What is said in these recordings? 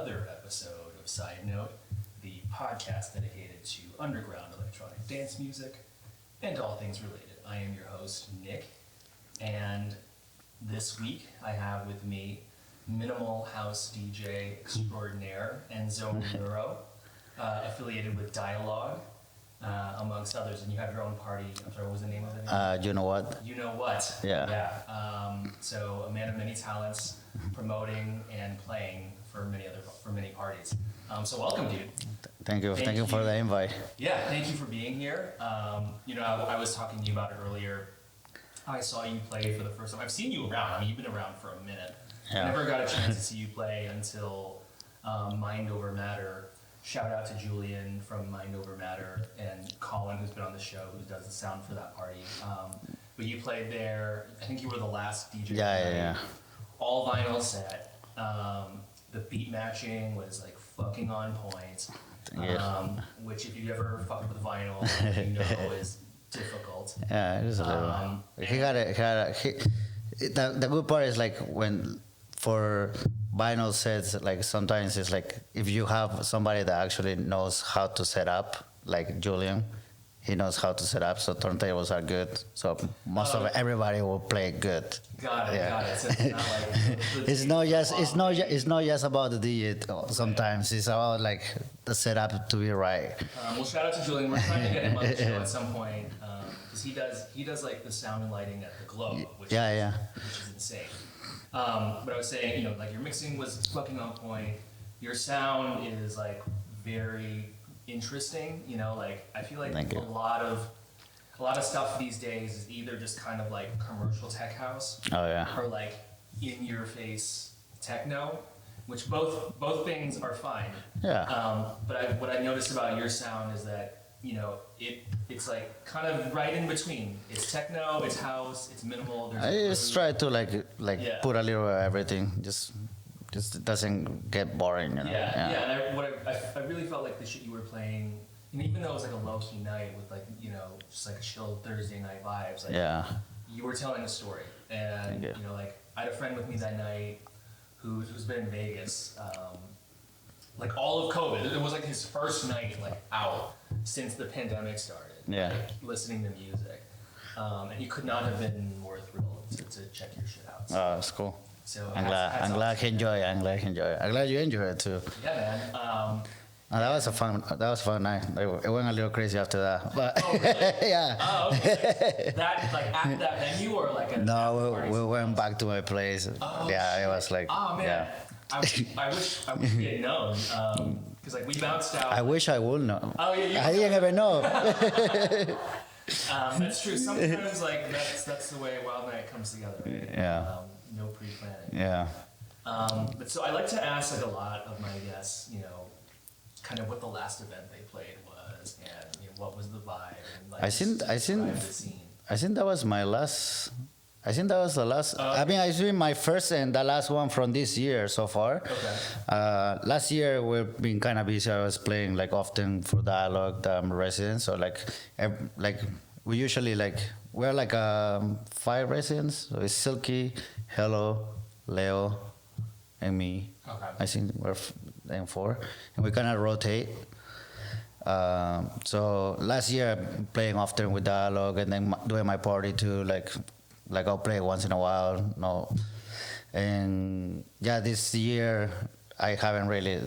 another episode of Side Note, the podcast dedicated to underground electronic dance music and all things related. I am your host, Nick, and this week I have with me minimal house DJ extraordinaire Enzo Muro, affiliated with Dialogue, amongst others, and you have your own party. I'm sorry, what was the name of it? You know what? You Know What? Yeah. So a man of many talents, promoting and playing for many parties. So welcome, dude. Thank you for the invite. Yeah, thank you for being here. I was talking to you about it earlier. I saw you play for the first time. I've seen you around. I mean, you've been around for a minute. Yeah. I never got a chance to see you play until Mind Over Matter. Shout out to Julian from Mind Over Matter and Colin, who's been on the show, who does the sound for that party. But you played there. I think you were the last DJ. Yeah. All vinyl set. The beat matching was like fucking on point. Which, if you ever fucked with vinyl, you know is difficult. Yeah, it is a little. The good part is like when for vinyl sets, like sometimes it's like if you have somebody that actually knows how to set up, like Julian, he knows how to set up, so turntables are good. So most of everybody will play good. Got it. So it's not like it's not just about the DJ. Sometimes it's about like the setup to be right. Well, shout out to Julian. We're trying to get him on the show at some point because he does like the sound and lighting at the Globe, which is insane. But I was saying, like your mixing was fucking on point. Your sound is like very interesting. Like I feel like a lot of stuff these days is either just kind of like commercial tech house, or like in your face techno, which both things are fine. Yeah. But what I noticed about your sound is that it's like kind of right in between. It's techno, it's house, it's minimal. I just try to put a little of everything. Just it doesn't get boring, Yeah. And I really felt like the shit you were playing, and even though it was like a low key night with like just like a chill Thursday night vibes, like you were telling a story, and like I had a friend with me that night who's been in Vegas, like all of COVID. It was like his first night like out since the pandemic started. Yeah. Like, listening to music, and he could not have been more thrilled to check your shit out. Oh, that's cool. So I'm glad you enjoy it. I'm glad you enjoy it too. Yeah, man. That was a fun night. It went a little crazy after that, but oh, really? yeah. Oh, okay. That like at that venue or like a no, we went back to my place. Oh, yeah, shit. It was like man. Yeah. I wish we had known because like we bounced out. I wish I would know. Oh yeah, I didn't ever know. That's true. Sometimes like that's the way Wild Night comes together. Right? Yeah. No pre-planning. Yeah. But so I like to ask like a lot of my guests, kind of what the last event they played was and what was the vibe and like the scene. I think that was my last. I think that was the last. I mean, I think my first and the last one from this year so far. Okay. Last year we've been kind of busy. I was playing like often for Dialogue, the residents. So like we usually we're like 5 residents. So it's Silky, Hello, Leo, and me. Okay. I think we're 4, and we kind of rotate. So last year playing often with Dialogue, and then doing my party too. Like I'll play once in a while. No, and this year I haven't really,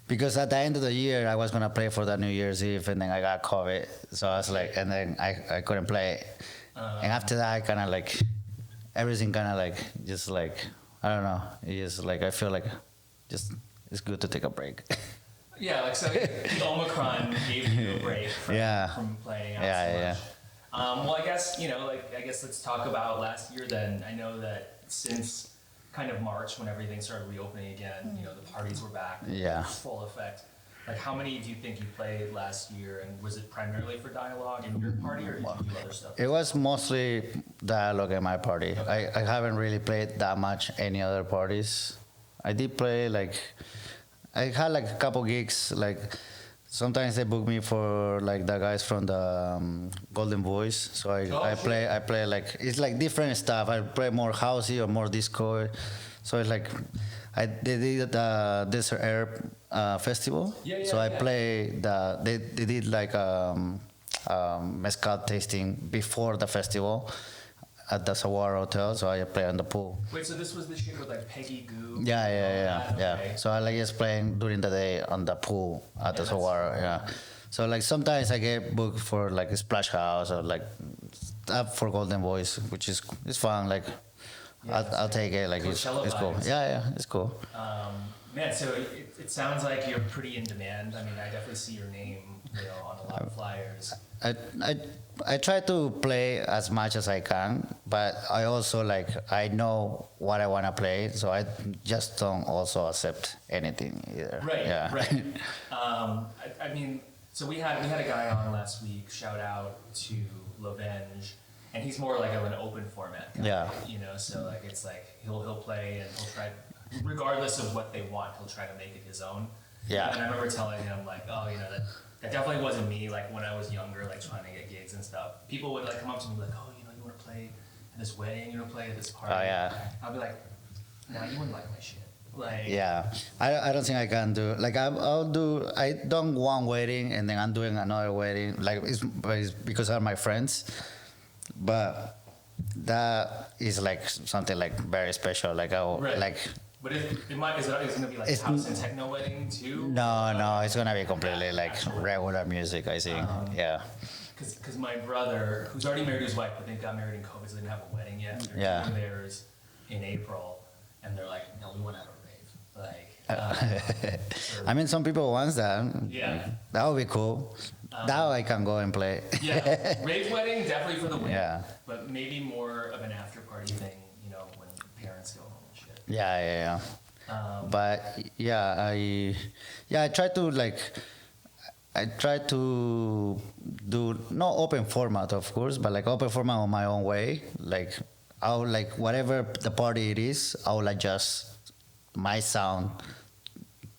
because at the end of the year I was gonna play for the New Year's Eve, and then I got COVID, so I was like, and then I couldn't play, and after that I kind of like everything kind of like just like I don't know. It's just like I feel like just it's good to take a break. Yeah, like so the Omicron gave you a break from playing out so much. Well, I guess let's talk about last year then. I know that since kind of March when everything started reopening again, the parties were back in full effect. Like how many do you think you played last year, and was it primarily for Dialogue in your party or did you do other stuff? It was mostly Dialogue in my party. Okay. I haven't really played that much any other parties. I did play I had a couple gigs sometimes they book me for the guys from the Golden Voice. So I play it's different stuff. I play more housey or more disco. So it's they did the Desert Air festival. So I play they did like mezcal tasting before the festival at the Saguaro Hotel. So I play on the pool. Wait, so this was the shit with like Peggy Goo? Yeah. Okay. So I like just playing during the day on the pool at the Saguaro. Yeah. So like sometimes I get booked for like a splash house or like for Golden Voice, which is it's fun. Like I'll take it. Like it's cool. Yeah, it's cool. Man, so it sounds like you're pretty in demand. I mean, I definitely see your name, on a lot of flyers. I try to play as much as I can, but I also like I know what I want to play, so I just don't also accept anything either. Right. Yeah. Right. I mean, so we had a guy on last week. Shout out to Lovenge, and he's more like of an open format guy. Yeah. So like it's like he'll play and he'll try, regardless of what they want, he'll try to make it his own. Yeah. And I remember telling him like, that definitely wasn't me. Like when I was younger, like trying to get gigs and stuff, people would like come up to me like, oh, you want to play at this wedding? You want to play at this party? Oh yeah. I'll be like, no, you wouldn't like my shit. Like, yeah, I don't think I can do like I done one wedding and then I'm doing another wedding like it's because of my friends, but that is like something like very special like like. But is it gonna be like house and techno wedding too? No, it's gonna be completely like regular music. I think, yeah. Because my brother, who's already married to his wife, but they got married in COVID, so they didn't have a wedding yet. They're doing theirs in April, and they're like, no, we want to have a rave. Like, I mean, some people want that. Yeah. That would be cool. Now I can go and play. Yeah, rave wedding definitely for the win. Yeah. But maybe more of an after party thing, when parents go home and shit. Yeah. But I try to do no open format, of course, but like open format on my own way. Like I'll like whatever the party it is, I'll adjust my sound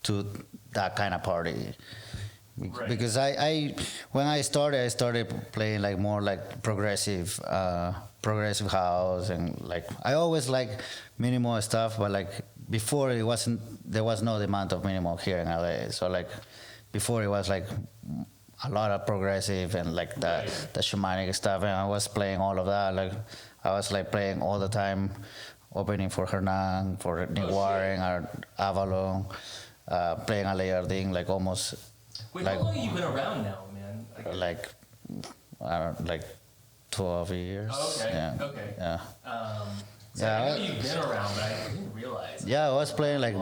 to that kind of party. Right. Because I when I started playing like more like progressive house, and like I always like minimal stuff, but like before there was no demand of minimal here in LA. So like before it was like a lot of progressive and like the shamanic stuff, and I was playing all of that. Like I was like playing all the time, opening for Hernan, for Nick Warren, or Avalon, playing a layer thing like almost. Wait, how long have you been around now, man? Like 12 years. Oh, okay. Yeah. Okay. Yeah. So I know you've been around, but I didn't realize. Yeah, I was playing like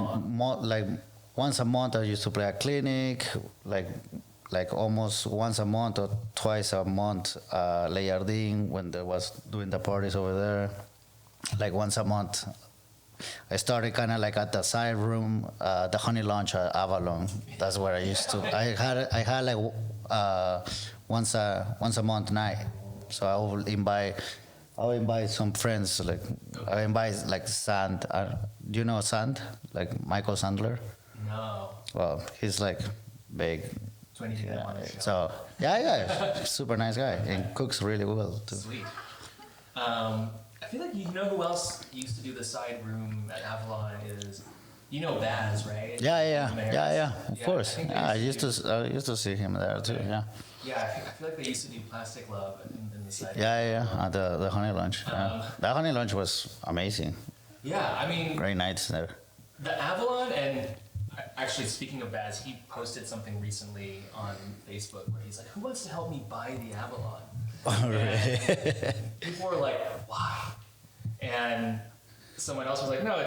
once a month. I used to play a clinic, like almost once a month or twice a month. Layarding when there was doing the parties over there, like once a month. I started kind of like at the side room, the Honey Lounge at Avalon. That's where I used to. I had like once a month night. So I would invite some friends. Like I invite like Sand. Do you know Sand? Like Michael Sandler? No. Well, he's like big. So yeah, super nice guy and cooks really well too. Sweet. I feel like who else used to do the side room at Avalon is Baz, right? Yeah. Of course. I used to see him there too. Yeah. Yeah, I feel like they used to do Plastic Love in the side. Yeah. At the Honey Lunch. The Honey Lunch was amazing. Yeah, I mean. Great nights there. The Avalon, and actually speaking of Baz, he posted something recently on Facebook where he's like, "Who wants to help me buy the Avalon?" Oh, really? People were like, "Why?" And someone else was like, "No,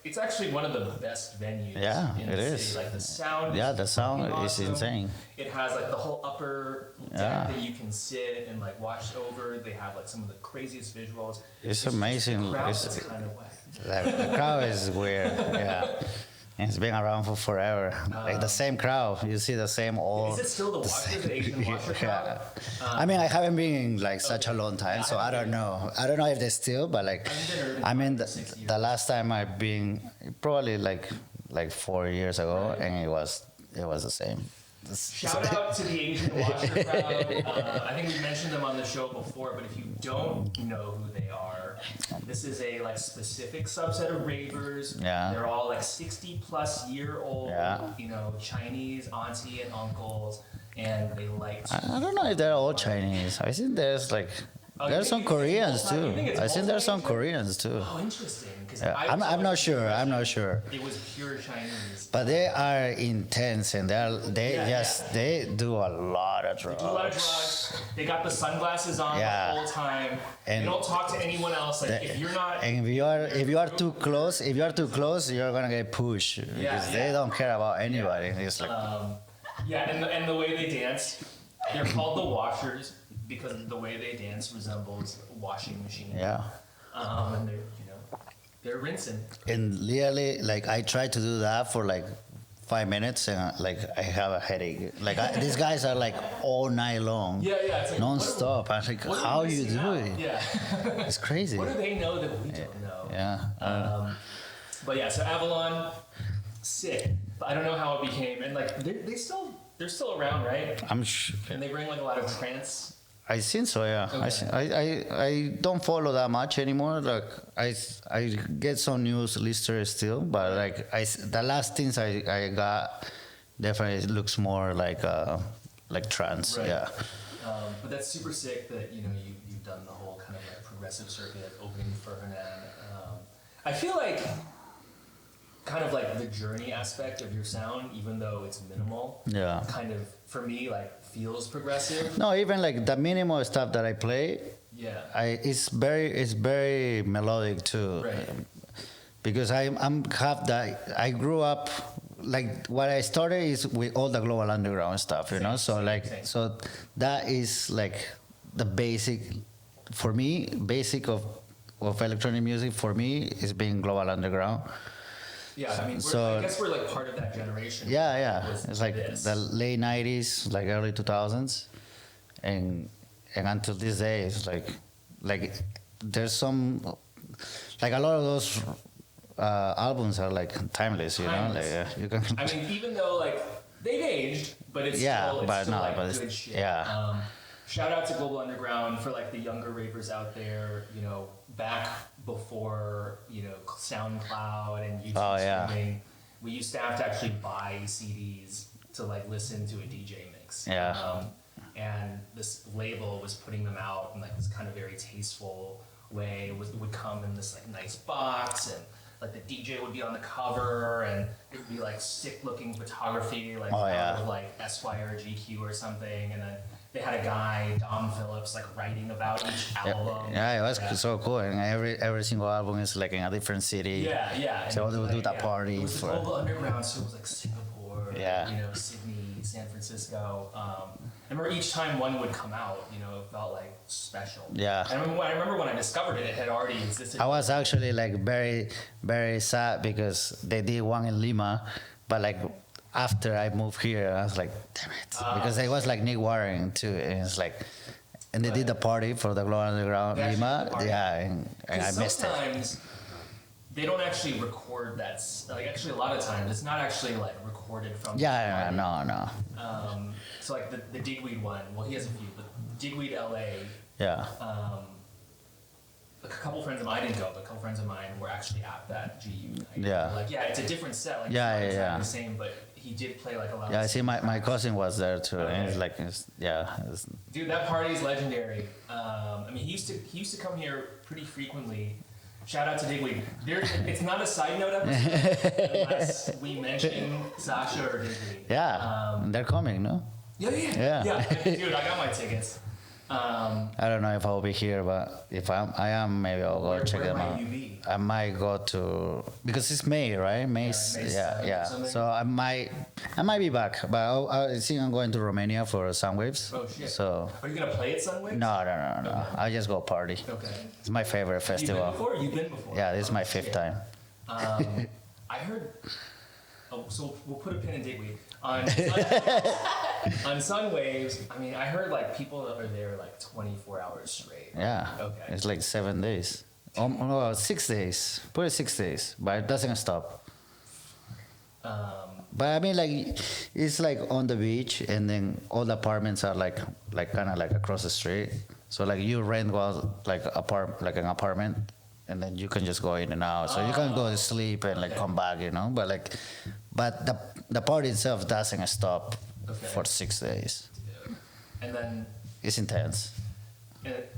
it's actually one of the best venues." Yeah, in it the is. City. Like the sound. Yeah, the sound is awesome. insane. It has like the whole upper deck that you can sit and like watch over. They have like some of the craziest visuals. It's amazing. The crowd is kind of wet. The crowd is weird. Yeah. It's been around for forever. Like the same crowd. You see the same old. Is it still the Asian washer crowd? I mean, I haven't been in like such a long time, so I don't know. I don't know if they still, but like, I mean, the last time I've been probably like 4 years ago, and it was the same. Shout out to the Asian Watcher crowd. I think we mentioned them on the show before, but if you don't know who they are, this is a like specific subset of ravers. Yeah. They're all like 60-plus-year-old, you know, Chinese auntie and uncles, and they like to I don't know if they're all Chinese. I think there's like there's some Koreans too. I think there's some Koreans too. Oh, interesting. Yeah. I'm not sure. I'm not sure. It was pure Chinese. But they are intense and they do a lot of drugs. They do a lot of drugs. They got the sunglasses on the whole time. And they don't talk to anyone else. Like if you're not, and if you are too close, you're gonna get pushed because they don't care about anybody. It's like and the way they dance, they're called the washers because the way they dance resembles a washing machine. Yeah. And they're rinsing. And literally, like I tried to do that for like 5 minutes, and like I have a headache. Like these guys are like all night long, It's like, non-stop. I'm like, how you do it? Yeah, it's crazy. What do they know that we don't know? Yeah. But yeah, so Avalon, sick. But I don't know how it became, and like they're still around, right? I'm sure. And they bring like a lot of trance. I think so, yeah. Okay. I don't follow that much anymore. Like I get some news listers still, but like the last things I got definitely looks more like trance, right. yeah. But that's super sick that you've done the whole kind of like progressive circuit, opening for Hernan. I feel like kind of like the journey aspect of your sound, even though it's minimal, kind of for me like feels progressive. No, even like the minimal stuff that I play, it's very melodic too. Right. Because I grew up like what I started is with all the global underground stuff, you know. So so that is like the basic for me. Basic of electronic music for me is being global underground. Yeah, I mean, I guess we're like part of that generation. Yeah. It's like the late '90s, like early 2000s, and until this day, it's like there's some like a lot of those albums are like timeless, you know. Like you can. I mean, even though like they've aged, but it's still good shit. Yeah. Shout out to Global Underground for like the younger ravers out there, back before, SoundCloud and YouTube streaming. We used to have to actually buy CDs to like listen to a DJ mix. Yeah. And this label was putting them out in like this kind of very tasteful way. It would come in this like nice box, and like the DJ would be on the cover, and it would be like sick looking photography, like out of like Esquire or GQ or something, and then they had a guy, Dom Phillips, like writing about each album. Yeah, it was so cool. And every single album is like in a different city. Yeah. So they would do that party. It was the Global Underground, so it was like Singapore, Yeah. Sydney, San Francisco. I remember each time one would come out, it felt like special. Yeah. And I remember when I discovered it, it had already existed. I was actually like very, very sad because they did one in Lima, but like after I moved here, I was like, damn it. Because it was like Nick Warren too. And it's like, and they did the party for the Global Underground Lima. Yeah, and I missed it. Sometimes they don't actually record that. Like actually a lot of times, it's not actually like recorded from No. So like the Digweed one, well he has a few, but Digweed LA. Yeah. A couple friends of mine didn't go, but a couple friends of mine were actually at that GU night. Yeah. Like it's a different set. Like it's not the same, but he did play like a lot. Yeah, I see. My cousin was there too, and it's like, dude, that party is legendary. I mean, he used to come here pretty frequently. Shout out to Digweed. It's not a side note episode unless we mention Sasha or Digweed. Yeah, they're coming, no? Yeah. Dude, I got my tickets. I don't know if I'll be here, but if I am, maybe I'll go check them out. Where might you be? I might go to because it's May, right? May 7th. So I might be back, but I think I'm going to Romania for Sunwaves. Oh shit! So are you gonna play at Sunwaves? No. Okay. I just go party. Okay. It's my favorite festival. You've been before. Yeah, this is my fifth time. I heard. Oh, so we'll put a pin in Digweed. On Sunwaves, I mean, I heard like people that are there like 24 hours straight. Yeah. Okay. It's like 7 days. No, 6 days. Put it 6 days, but it doesn't stop. But I mean, like, it's like on the beach, and then all the apartments are like kind of like across the street. So like you rent like an apartment, and then you can just go in and out. So you can go to sleep and like come back, you know. But the party itself doesn't stop for 6 days. And then It's intense.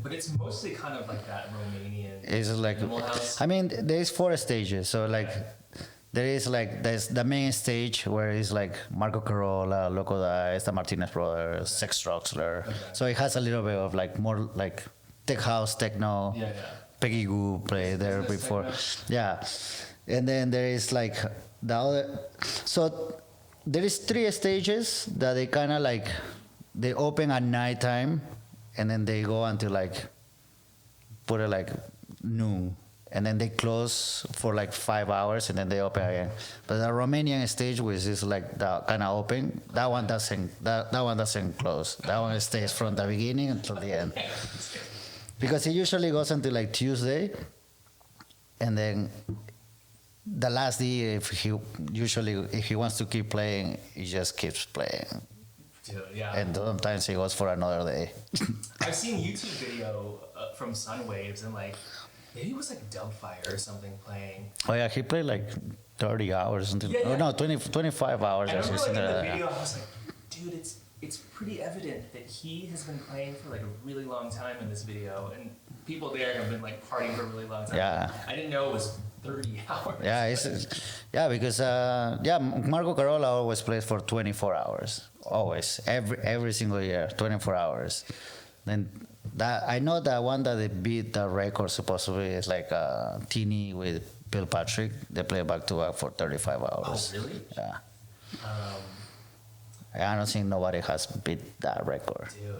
but it's mostly kind of like that Romanian It's like, animal house. I mean, there's 4 stages. So like, there's the main stage where it's like Marco Carola, Loco Dice, the Martinez Brothers, Sex Troxler. Okay. So it has a little bit of like more like tech house, techno. Yeah. Peggy Goo played there Business before. techno. Yeah. And then there is like the other. So there is 3 stages that they kind of like, they open at nighttime, and then they go until like, put it like noon. And then they close for like 5 hours, and then they open again. But the Romanian stage, which is like the kind of open, that one doesn't close. That one stays from the beginning until the end. Because it usually goes until like Tuesday, and then the last day, if he wants to keep playing, he just keeps playing. Dude, yeah. And sometimes he goes for another day. I've seen YouTube video from Sunwaves, and like maybe it was like Dubfire or something playing. Oh yeah, he played like 30 hours until, Yeah. oh no, 25 hours And I or remember something like in like the that. video, I was like, dude, it's pretty evident that he has been playing for like a really long time in this video, and people there have been like partying for a really long time. Yeah. I didn't know it was 30 hours. Yeah, because Marco Carola always plays for 24 hours. Always, every single year, 24 hours. Then that I know that one that they beat the record supposedly is like Teeny with Bill Patrick. They play back to back for 35 hours. Oh, really? Yeah. Um, I don't think nobody has beat that record. Dude,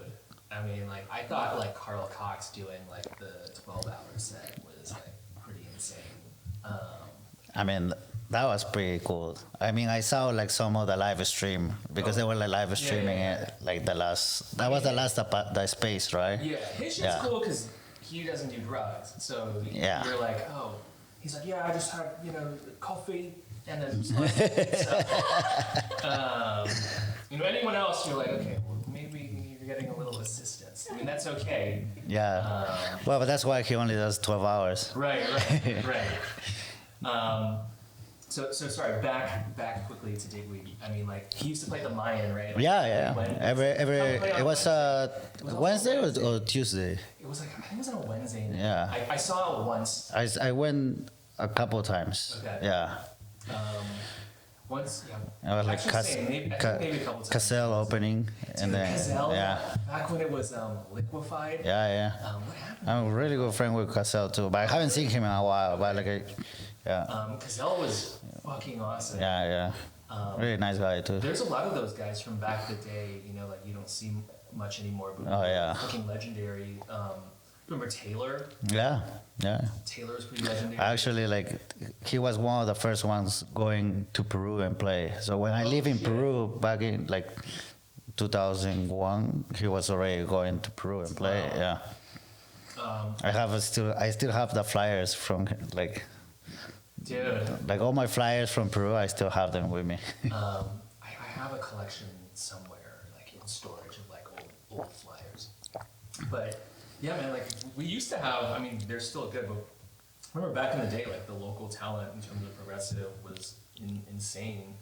I mean, like, I thought, like, Carl Cox doing, like, the 12-hour set was, like, pretty insane. I mean, that was pretty cool. I mean, I saw, like, some of the live stream, because they were, like, live streaming it, like, that was the last, the space, right? Yeah, his shit's cool because he doesn't do drugs. So you're like, oh, he's like, yeah, I just had, coffee and then so, anyone else, you're like, okay, well, maybe you're getting a little assistance. I mean, that's okay. Yeah. Well, but that's why he only does 12 hours. Right. So sorry, back quickly to Digweed. I mean, like, he used to play the Mayan, right? Like, Yeah. It was Wednesday or Tuesday. It was like, I think it was on a Wednesday night. Yeah. I saw it once. I went a couple of times. Okay. Yeah. Once, yeah. I was like Actually, maybe a couple times. Cassell opening, and then Cassell, yeah. back when it was liquefied. Yeah. What happened? I'm a really good friend with Cassell too, but I haven't seen him in a while. But like, yeah. Cassell was fucking awesome. Yeah. Really nice guy too. There's a lot of those guys from back in the day, like you don't see much anymore. But Oh, yeah. fucking legendary. Remember Taylor? Yeah. Taylor was pretty legendary. Actually, like, he was one of the first ones going to Peru and play. So when I lived in Peru back in like 2001, he was already going to Peru and play. Wow. Yeah. I still have the flyers from like. Dude. Like all my flyers from Peru, I still have them with me. I have a collection somewhere, like in storage of like old flyers. But yeah, man, like we used to have. I mean, they're still good, but remember back in the day, like the local talent in terms of progressive was insane.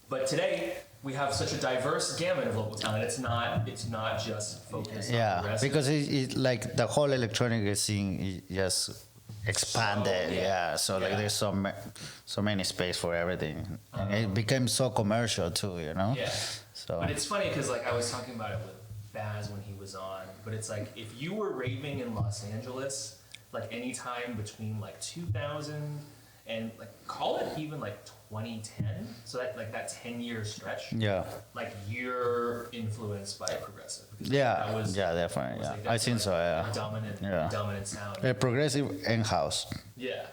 But today we have such a diverse gamut of local talent. It's not just focused on progressive. Because it like the whole electronic scene is just expanded. So like there's so many space for everything, and it became so commercial too. Yeah. So. But it's funny because like I was talking about it with Baz when he was on, but it's like if you were raving in Los Angeles, like any time between like 2000 and like call it even like 2010, so that like that 10-year stretch. Yeah. Like you're influenced by progressive. That was definitely. Like, I think so. Yeah. Dominant sound. Progressive and house. Yeah.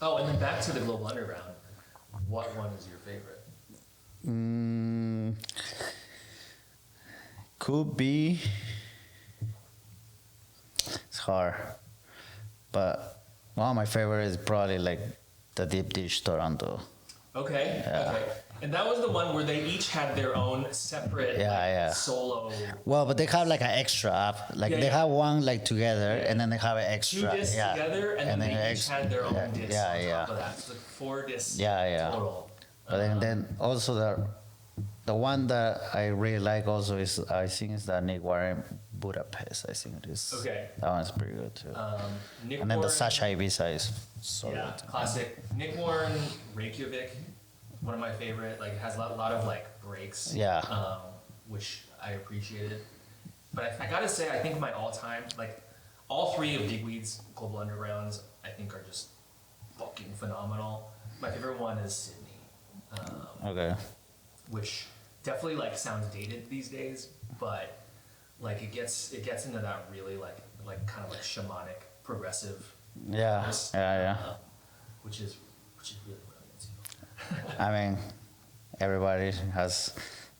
Oh, and then back to the Global Underground. What one is your favorite? Could be. It's hard, but one of my favorites is probably like the Deep Dish Toronto. Okay. Okay. And that was the one where they each had their own separate solo. Well, but they have like an extra app. Like they have one like together, and then they have an extra. 2 discs together, and then they each had their own discs on top of that. So like 4 discs total. But then also the one that I really like also is, I think it's the Nick Warren Budapest. I think it is. Okay. That one's pretty good too. Nick and then the Warren, Sasha Ibiza is so good. Classic. Nick Warren Reykjavik, one of my favorite. Like it has a lot of like breaks. Yeah. Which I appreciated. But I gotta say, I think my all-time, like all 3 of Digweed's Global Undergrounds, I think are just fucking phenomenal. My favorite one is Sydney. Okay. Which definitely like sounds dated these days, but like it gets into that really like kind of like shamanic progressive. Artist, which is really what I'm into. I mean, everybody has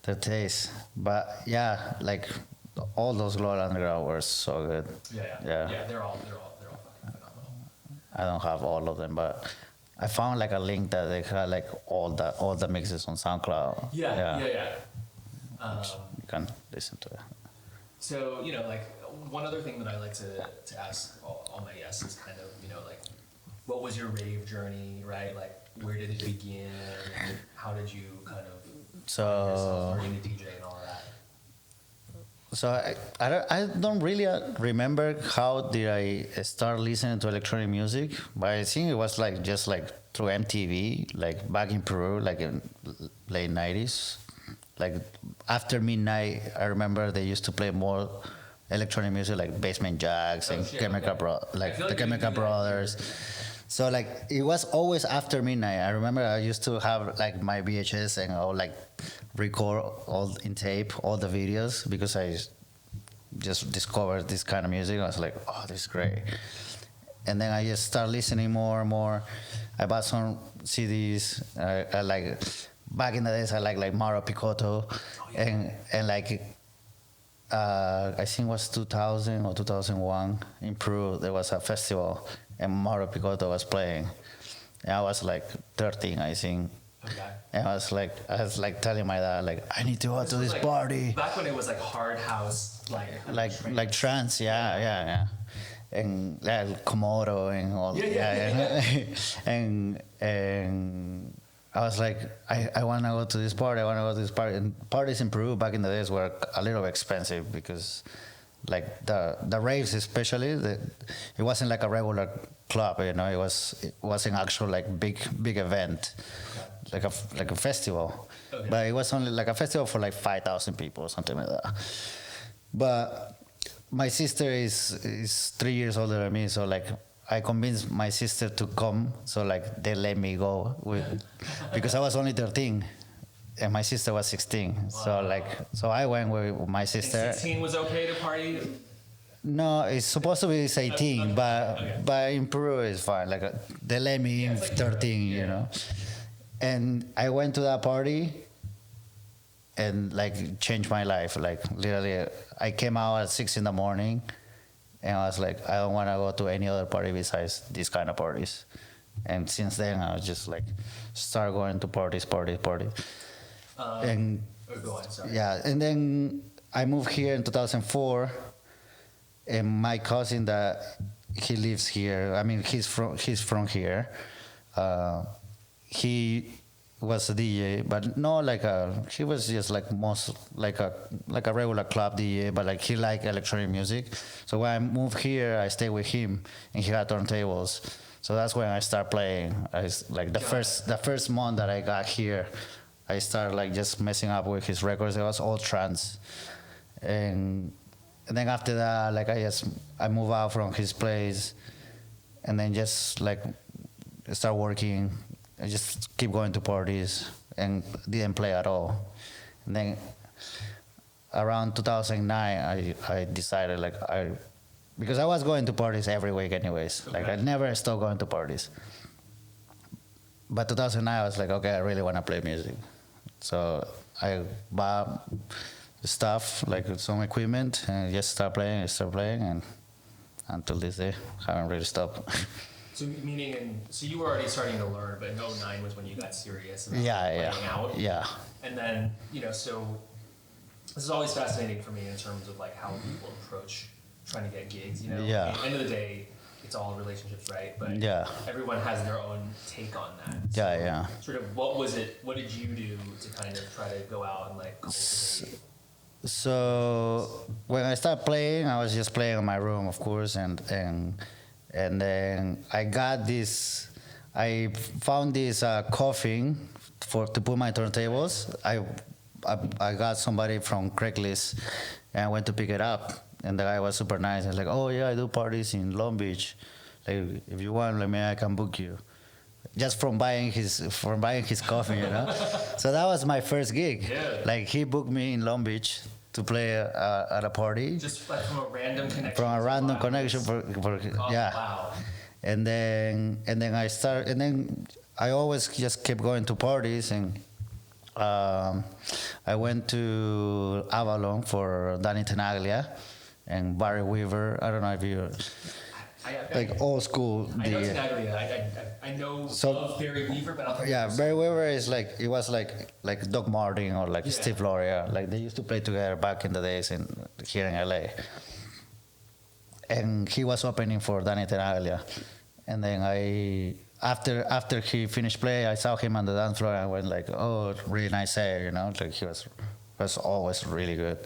their taste, but like all those Global Underground were so good. Yeah. They're all fucking phenomenal. I don't have all of them, but I found like a link that they had like all the mixes on SoundCloud. Yeah. You can listen to it. So like one other thing that I like to ask all my guests is kind of like, what was your rave journey, right? Like where did it begin? How did you kind of find yourself learning to DJ and all of that? So I don't really remember how did I start listening to electronic music, but I think it was like just like through MTV, like back in Peru, like in late 90s. Like after midnight, I remember they used to play more electronic music like Basement Jaxx and the Chemical Brothers. So like it was always after midnight. I remember I used to have like my VHS and I would like record all in tape all the videos because I just discovered this kind of music. I was like, oh, this is great. And then I just started listening more and more. I bought some CDs. I like back in the days. I like Mauro Picotto, and like I think it was 2000 or 2001 in Peru. There was a festival. And Mauro Picotto was playing. And I was like 13, I think. Okay. And I was like telling my dad, like, I need to go to this party. Back when it was like hard house, like trance, yeah. And Komodo and all. Yeah. and I was like, I want to go to this party. And parties in Peru back in the days were a little expensive because like the raves especially, it wasn't like a regular club, it was an actual like big event, like a festival, but it was only like a festival for like 5,000 people or something like that. But my sister is 3 years older than me, so like I convinced my sister to come, so like they let me go because I was only 13. And my sister was 16, wow. so I went with my sister. And 16 was okay to party? No, it's supposed to be 18, but in Peru it's fine. Like they let me in 13, And I went to that party, and like changed my life. Like literally, I came out at 6 a.m, and I was like, I don't want to go to any other party besides these kind of parties. And since then, I was just like, start going to parties. And and then I moved here in 2004, and my cousin that he lives here. I mean, he's from here. He was a DJ, but not like he was just like like a regular club DJ, but like he liked electronic music. So when I moved here, I stayed with him, and he had turntables. So that's when I started playing. The first month that I got here, I started like just messing up with his records. It was all trance, and then after that, like I moved out from his place, and then just like start working. I just keep going to parties and didn't play at all. And then around 2009, I decided because I was going to parties every week anyways. Okay. Like I never stopped going to parties. But 2009, I was like, okay, I really want to play music. So I bought stuff, like some equipment, and just start playing, and until this day, haven't really stopped. So meaning, so you were already starting to learn, but in '09 was when you got serious about playing out. Yeah. And then, so this is always fascinating for me in terms of like how people approach trying to get gigs. Yeah. At the end of the day, it's all relationships, right? But everyone has their own take on that. So sort of, what did you do to kind of try to go out and like cultivate? So when I started playing, I was just playing in my room, of course, and then I found this coffin to put my turntables. I got somebody from Craigslist, and I went to pick it up, and the guy was super nice. I was like, oh yeah, I do parties in Long Beach. Like, if you want, I can book you. Just from buying his coffin, So that was my first gig. Yeah. Like, he booked me in Long Beach to play at a party. Just like from a random connection. From a random connection, yeah. Wow. And then I always just kept going to parties, and I went to Avalon for Danny Tenaglia and Barry Weaver. I don't know if you like old school. I know Tenaglia. I know of Barry Weaver, but I don't Barry Weaver is it was like Doc Martin or like Steve Loria. Like, they used to play together back in the days here in LA. And he was opening for Danny Tenaglia. And then after he finished play, I saw him on the dance floor, and I went like, oh, really nice hair, Like, he was always really good.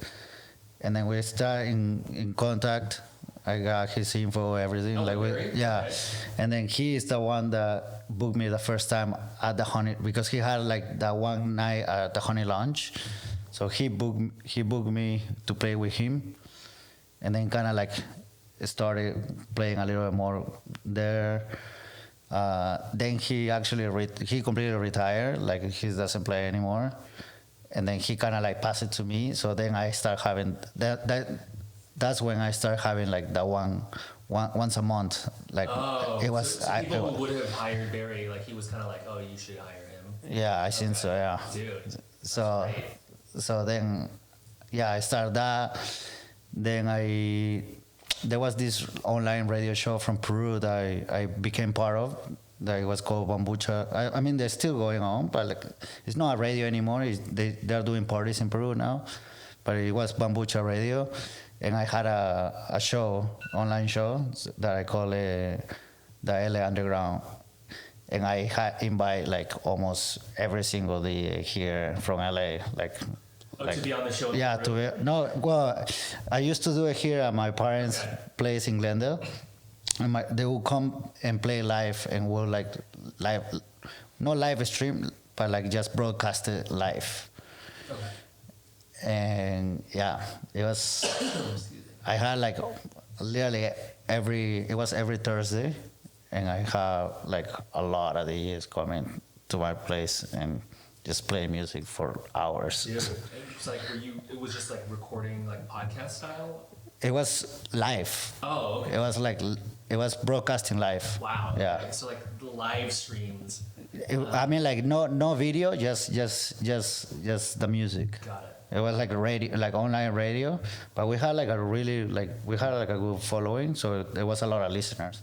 And then we started in contact. I got his info, everything. Okay. And then he is the one that booked me the first time at the Honey, because he had like that one night at the Honey Lounge. So he booked me to play with him, and then kind of like started playing a little bit more there. Then he actually he completely retired. Like, he doesn't play anymore. And then he kind of like passed it to me. So then I start having that's when I started having like that once a month. Like, it was. So people would have hired Barry. Like, he was kind of like, oh, you should hire him. Yeah, I think so. Yeah. Dude. So then, I started that. Then there was this online radio show from Peru that I became part of. That was called Bambucha. I mean, they're still going on, but like, it's not a radio anymore. They're doing parties in Peru now, but it was Bambucha Radio. And I had a online show that I call the LA Underground. And I invite like almost every single day here from LA. To be on the show? Yeah, I used to do it here at my parents' place in Glendale. And they would come and play live, and we'll not live stream, but like just broadcast it live. Okay. And it was. I had like literally every Thursday, and I have like a lot of DJs coming to my place and just play music for hours. Yeah. It's like, it was just like recording like podcast style? It was live. Oh, okay. It was broadcasting live. Wow. Yeah. Okay. So like live streams. I mean, like no video, just the music. Got it. It was like radio, like online radio, but we had like a good following, so there was a lot of listeners.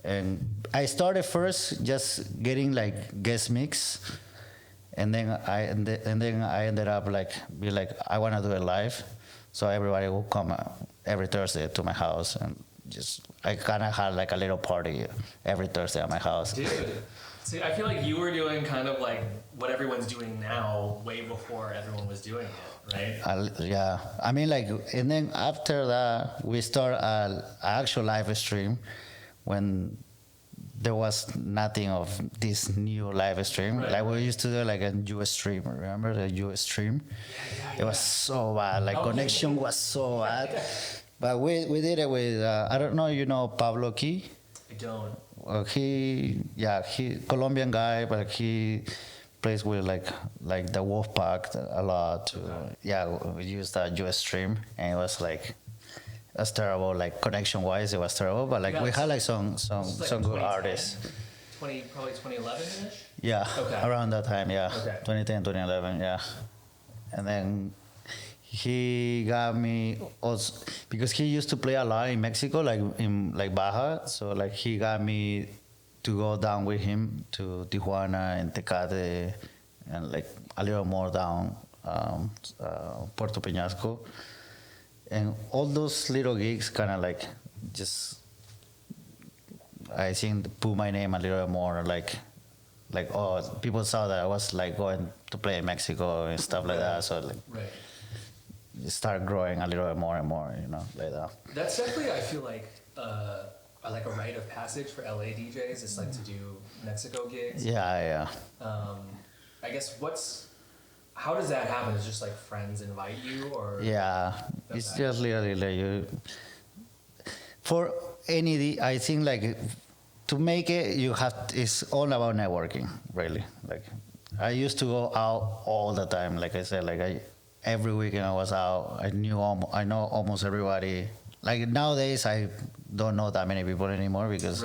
And I started first just getting like guest mix, and then I ended up I want to do it live, so everybody will come every Thursday to my house, and I kind of had like a little party every Thursday at my house. Dude. See, I feel like you were doing kind of like what everyone's doing now, way before everyone was doing it, right? Yeah. I mean, like, and then after that, we start an actual live stream when there was nothing of this new live stream. Right. Like, we used to do like a US stream. Remember the US stream? Yeah. It was so bad. Like, connection was so bad. But we did it with, I don't know, Pablo Key? I don't. He Colombian guy, but he plays with like the Wolfpack a lot. We used that US stream, and it was like, that's terrible. Like, connection wise, it was terrible. But like, we had like some good artists. Probably 2011-ish. Yeah. Okay. Around that time. Yeah. Okay. 2010, 2011. Yeah. And then he got me also because he used to play a lot in Mexico, like in like Baja. So like he got me to go down with him to Tijuana and Tecate, and like a little more down Puerto Peñasco, and all those little gigs kind of like just I think put my name a little more like oh people saw that I was like going to play in Mexico and stuff like that, so like you start growing a little bit more and more, you know, like that. That's definitely, I feel like a rite of passage for LA DJs. It's like to do Mexico gigs. Yeah. I guess how does that happen? Is just like friends invite you, or it's just literally like you for any I think like to make it you have it's all about networking, really. Like I used to go out all the time, like I said, like every weekend I was out. I know almost everybody. Like nowadays I don't know that many people anymore because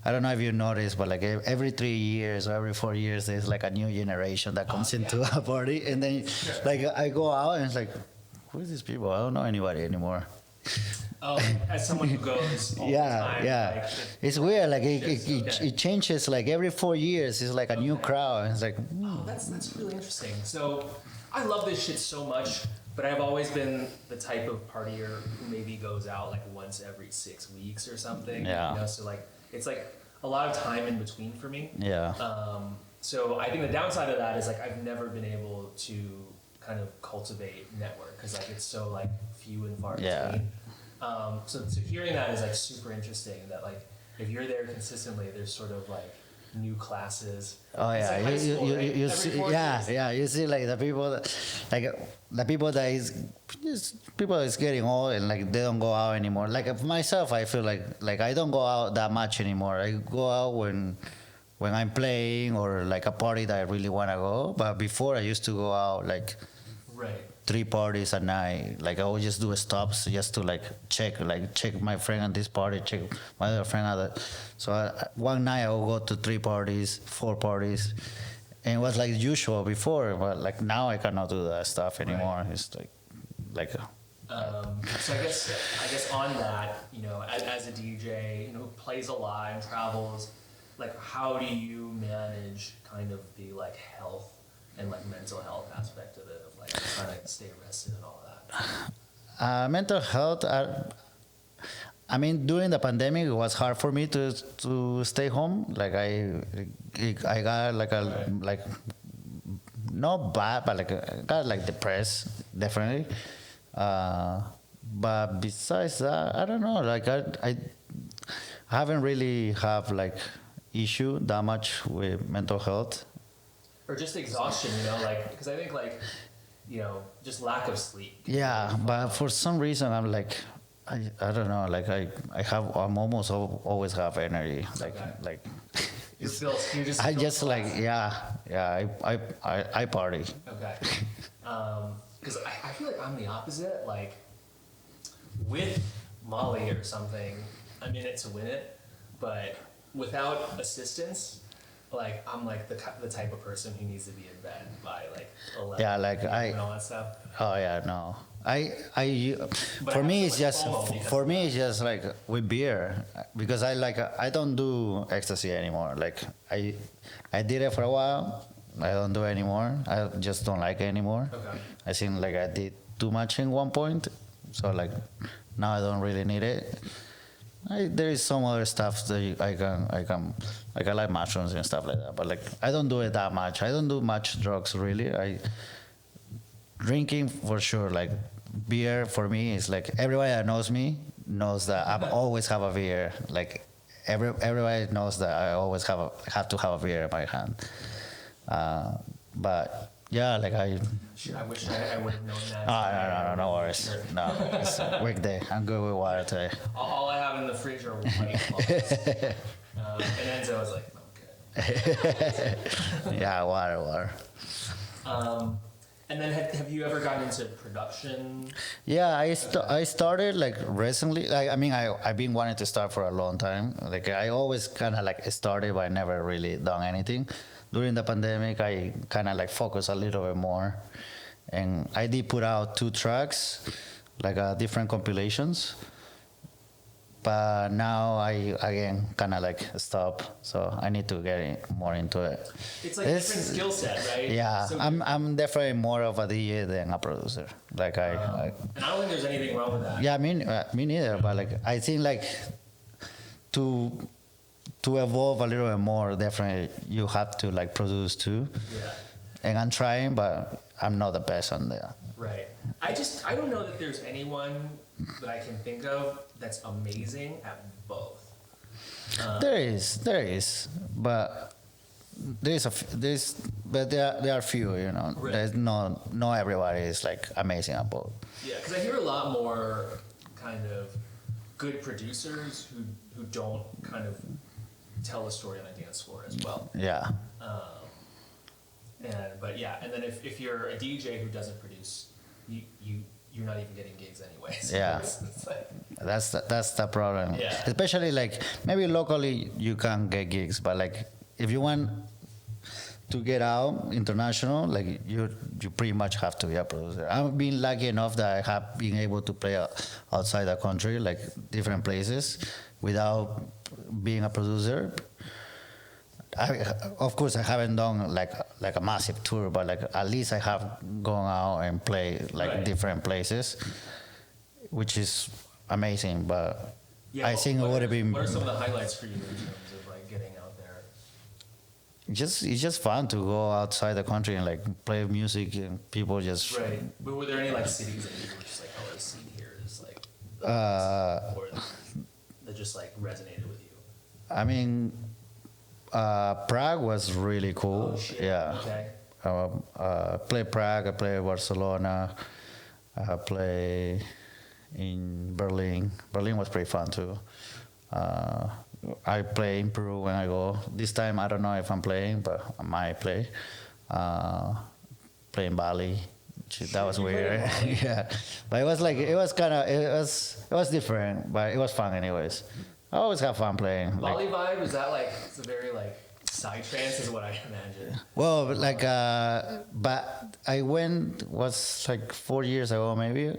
I don't know if you noticed, but like every 3 years or every 4 years, there's like a new generation that comes into a party, and then like I go out and it's like, who is these people? I don't know anybody anymore. As someone who goes all the time. Like, it's weird. Like it changes. Like every 4 years, it's like a new crowd. It's like, that's really interesting. So I love this shit so much, but I've always been the type of partier who maybe goes out like once every 6 weeks or something. Yeah. You know, so like it's like a lot of time in between for me. Yeah. So I think the downside of that is like I've never been able to kind of cultivate network because like it's so like few and far between. So hearing that is like super interesting. That like if you're there consistently, there's sort of like new classes. Oh yeah, like you see, you see like the people that is getting old and like they don't go out anymore. Like myself, I feel like I don't go out that much anymore. I go out when I'm playing or like a party that I really want to go. But before I used to go out like 3 parties a night. Like I would just do stops just to check my friend at this party, check my other friend at that. So one night I would go to 3 parties, 4 parties, and it was like usual before. But like now I cannot do that stuff anymore. It's like. So I guess on that, you know, as a DJ, you know, who plays a lot and travels, like how do you manage kind of the like health and like mental health aspect of it, of like trying to stay rested and all of that? Mental health, I mean, during the pandemic, it was hard for me to stay home. Like I got like not bad, but like I got like depressed, definitely. But besides that, I don't know. Like I haven't really have like issue that much with mental health. Or just exhaustion, you know, like, because I think like, you know, just lack of sleep. Yeah, but for some reason I'm like, I don't know, like I'm almost always have energy, like. You're just. I just like I party. Okay. Because I feel like I'm the opposite. Like with Molly or something, I'm in it to win it, but without assistance. Like I'm like the type of person who needs to be in bed by like 11. Yeah, like and all that stuff. Oh yeah, no. For me it's just like with beer because I don't do ecstasy anymore. Like I did it for a while. I don't do it anymore. I just don't like it anymore. Okay. I think like I did too much in one point, so like now I don't really need it. There is some other stuff that I can like I like mushrooms and stuff like that, but like I don't do it that much. I don't do much drugs really. Drinking for sure. Like beer for me is like everybody that knows me knows that I always have a beer. Like everybody knows that I always have to have a beer in my hand. But yeah, like I wish I would have known that. No worries. No, it's a weekday. I'm good with water today. All I have in the fridge are white claws. And Enzo was like, I'm good. Yeah, water. And then have you ever gotten into production? Yeah, I started like recently. Like I mean, I've been wanting to start for a long time. Like I always kind of like started, but I never really done anything. During the pandemic, I kind of like focused a little bit more, and I did put out 2 tracks, like different compilations. But now I again kind of like stop, so I need to get more into it. It's like a different skill set, right? Yeah, So I'm definitely more of a DJ than a producer. Like and I don't think there's anything wrong with that. yeah, me neither. But like I think like to evolve a little bit more, definitely you have to like produce too. Yeah. And I'm trying, but I'm not the best on that. Right. I don't know that there's anyone that I can think of that's amazing at both. There is, but but there are few, you know. Right. There's no everybody is like amazing at both. Yeah, because I hear a lot more kind of good producers who don't kind of tell a story on a dance floor as well. Yeah, But yeah, and then if you're a DJ who doesn't produce, you're not even getting gigs anyway. So Yeah. it's like, that's the problem. Yeah. Especially like maybe locally you can get gigs, but like if you want to get out international, like you pretty much have to be a producer. I've been lucky enough that I have been able to play outside the country, like different places, without being a producer. Of course, I haven't done like a massive tour, but like at least I have gone out and played like Right. different places, which is amazing. But yeah, I think it would have been What are some of the highlights for you in terms of like getting out there? it's just fun to go outside the country and like play music and people just Right. But were there any like cities that you were just like, oh, this scene here is like, or that just like resonated with you? I mean, Prague was really cool. Oh, shit. Yeah. Okay. Play Prague, I play Barcelona, I play in Berlin. Berlin was pretty fun too. I play in Peru when I go. This time I don't know if I'm playing, but I might play. Play in Bali. That was you played in weird. Bali? Yeah, but it was different, but it was fun anyways. I always have fun playing. Bali vibe, is that like, it's a very like psytrance is what I imagine. Well, like, but I went was like 4 years ago maybe,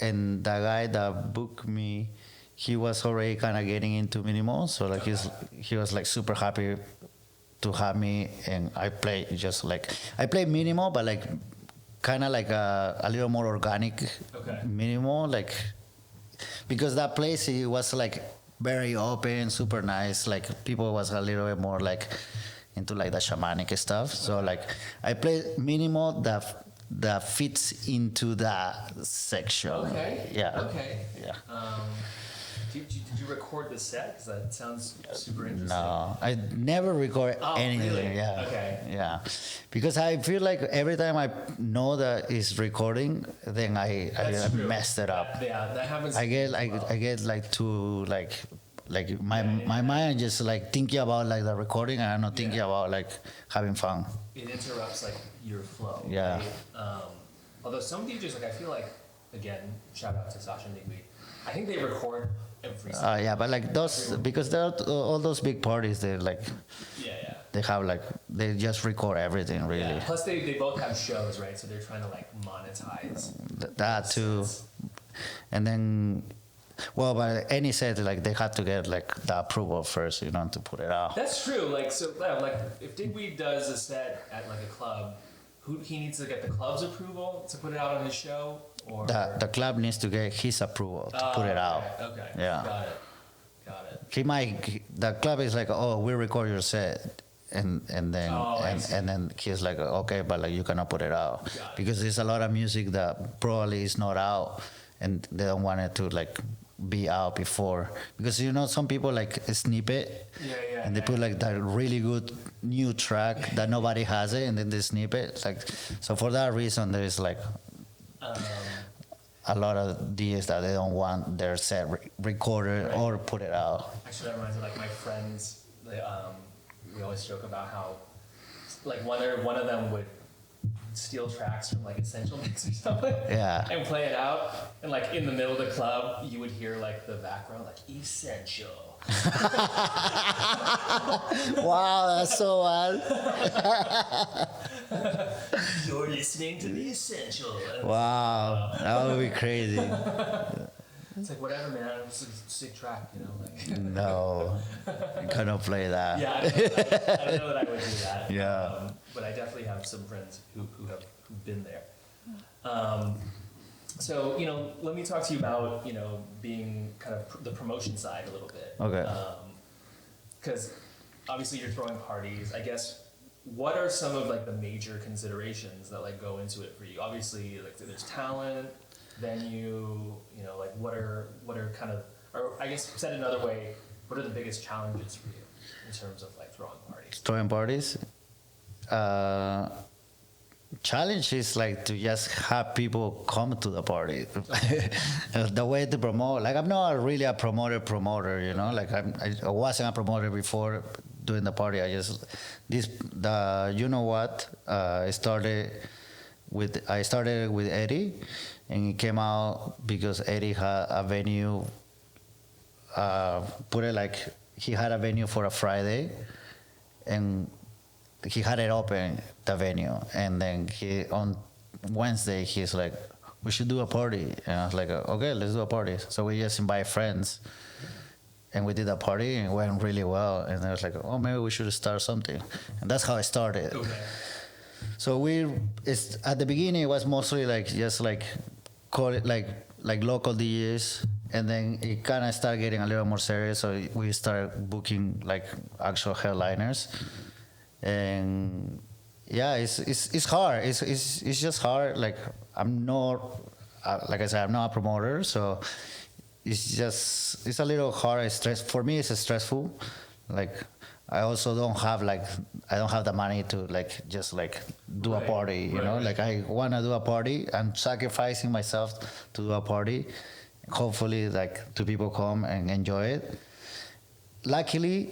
and the guy that booked me, he was already kind of getting into minimal, so like he was like super happy to have me, and I play minimal, but like kind of like a little more organic Okay. minimal, like because that place it was like very open, super nice. Like people was a little bit more like into like the shamanic stuff. So like I play minimal that fits into that section. Okay. Yeah. Okay. Yeah. Did you record the set? Because that sounds super interesting. No, I never record Oh, anything. really? Yeah. Okay. Yeah, because I feel like every time I know that it's recording, then I That's true. messed it up. Yeah, that happens. I get to like me as well. I get like too like my mind just like thinking about like the recording, and I'm not thinking about like having fun. It interrupts like your flow. Yeah. Right? Although some DJs, like I feel like, again, shout out to Sasha and Digby, I think they record every single. Yeah, but like those because there are all those big parties, they like Yeah. they have like they just record everything really. Yeah. Plus, they both have shows, right? So they're trying to like monetize. That too, and then. Well, but any set, like they had to get like the approval first, you know, to put it out. That's true. Like so, yeah, like if Digby does a set at like a club, he needs to get the club's approval to put it out on his show, or The club needs to get his approval to put it out. Okay. Yeah. Got it. The club is like, oh, we record your set, and then I see. and then he's like, okay, but like you cannot put it out Got it. because there's a lot of music that probably is not out, and they don't want it to like be out before, because you know some people like snip it and they put like that really good new track that nobody has it, and then they snip it like, so for that reason there is like a lot of DJs that they don't want their set recorded or put it out. Actually, that reminds me, like my friends, we always joke about how, like one of them would steal tracks from like Essential Mix or something. Yeah. And play it out, and like in the middle of the club, you would hear like the background like Essential. Wow, that's so wild. You're listening to the Essential. And Wow, that would be crazy. it's like whatever, man. It's a sick track, you know. Like. No, you cannot play that. Yeah, I don't know that I would do that. Yeah. But I definitely have some friends who've been there. So, you know, let me talk to you about, you know, being kind of the promotion side a little bit. Okay. Because obviously you're throwing parties. I guess, what are some of like the major considerations that like go into it for you? Obviously, like there's talent, venue, you know, like what are kind of, or I guess said another way, what are the biggest challenges for you in terms of like throwing parties? Throwing parties. Challenge is like to just have people come to the party. The way to promote, like I'm not really a promoter, you know, like I wasn't a promoter before doing the party. You know what, I started with Eddie, and it came out because Eddie had a venue, he had a venue for a Friday, and he had it open, the venue, and then on Wednesday he's like, we should do a party, and I was like, okay, let's do a party. So we just invite friends, and we did a party, and it went really well, and I was like, oh, maybe we should start something, and that's how it started. Okay. So at the beginning it was mostly like just like call it like local DJs, and then it kind of started getting a little more serious, so we started booking like actual headliners. And yeah, it's hard. It's just hard. Like I'm not, like I said, I'm not a promoter, so it's a little hard. For me, it's stressful. Like I also don't have the money to like just like do a party. You know, like I want to do a party. I'm sacrificing myself to do a party. Hopefully, like two people come and enjoy it. Luckily,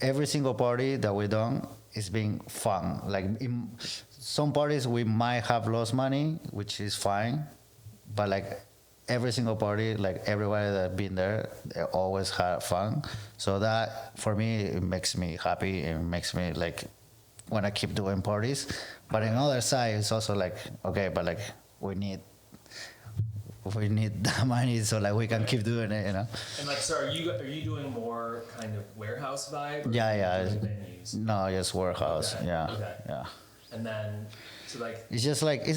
every single party that we done, it's been fun. Like in some parties we might have lost money, which is fine, but like every single party, like everybody that been there, they always had fun. So that for me, it makes me happy and makes me like want to keep doing parties. But on the other side, it's also like, okay, but like we need the money so like we can keep doing it, you know. And like, so are you doing more kind of warehouse vibe? Or Yeah. venues? No, just warehouse. Okay. Yeah. Okay. Yeah. And then, so like. It's just like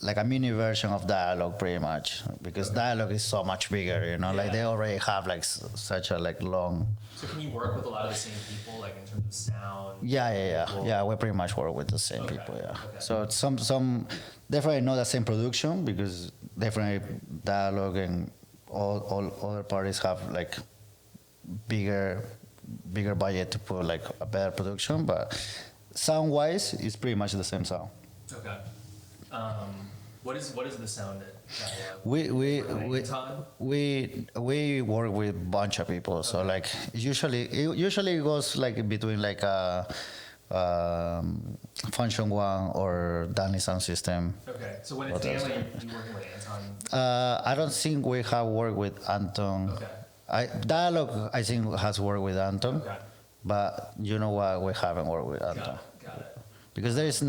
like a mini version of Dialogue, pretty much, because Dialogue is so much bigger, you know. Like they already have like such a like long. So can you work with a lot of the same people, like in terms of sound? Yeah. We pretty much work with the same people. Yeah. Okay. So some definitely not the same production, because definitely Dialogue and all other parties have like bigger budget to put like a better production, but sound wise, it's pretty much the same sound. Okay. What is the sound at Dialogue? We work with a bunch of people, so like usually it goes like between like Function One or Danley Sound System. Okay, so when it's Danley, you working with Anton? I don't think we have worked with Anton. Okay. Dialogue, I think, has worked with Anton. Okay. But you know what? We haven't worked with Anton. Got it. Because there is